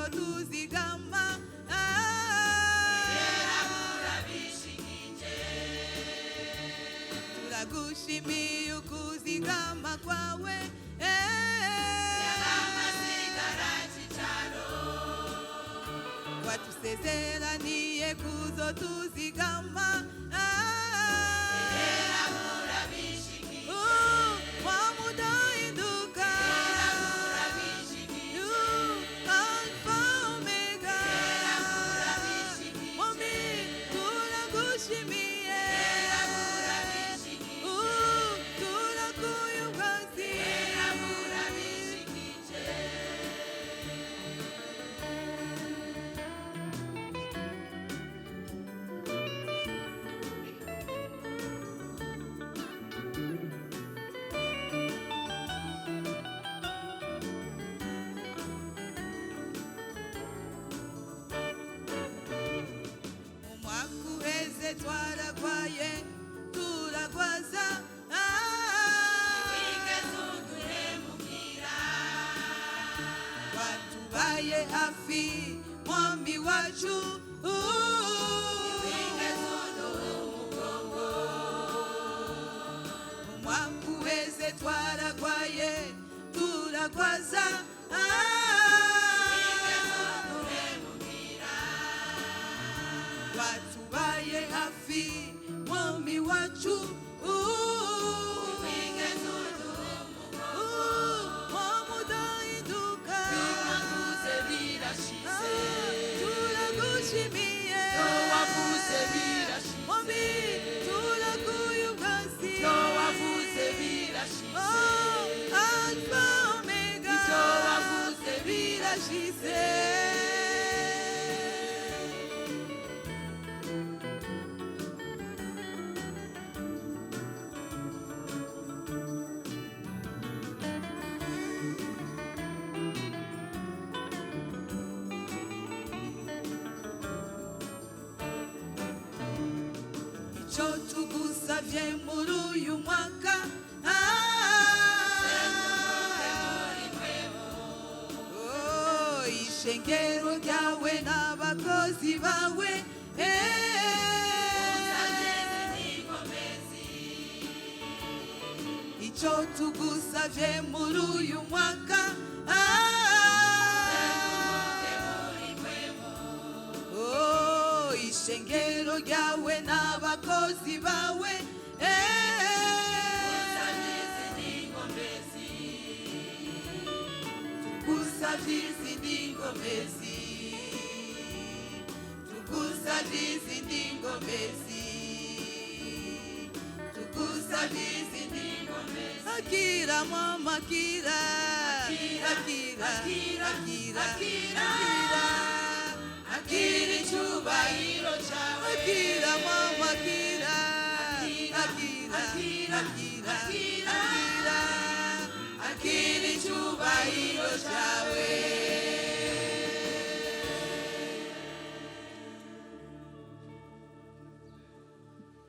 kuzotuzigama. Turagushimiye ukuzigama kwawe. Watusezeraniye kuzotuzigama. Twaragwaye turagwaza. Watubaye hafi mwami wacu. Umwaka uheze twaragwaye turagwaza. Watubaye hafi mwami wacu. Wamudahinduka. Turagushimiye. Mwami turaguye ubwatsi. Alpha Omega. Birashize. Icyo tugusabye muri uyu mwaka, ishengero ryawe n'abakozi bawe. Icyo tugusabye muri uyu mwaka, ishengero ryawe n'abakozi bawe. Tugusabye izindi ngomezi. Tugusabye izindi ngomezi. Tugusabye izindi ngomezi. Akira mama akira. Akira. Akira icyubahiro cyawe. Akira mama akira. Akira icyubahiro cyawe.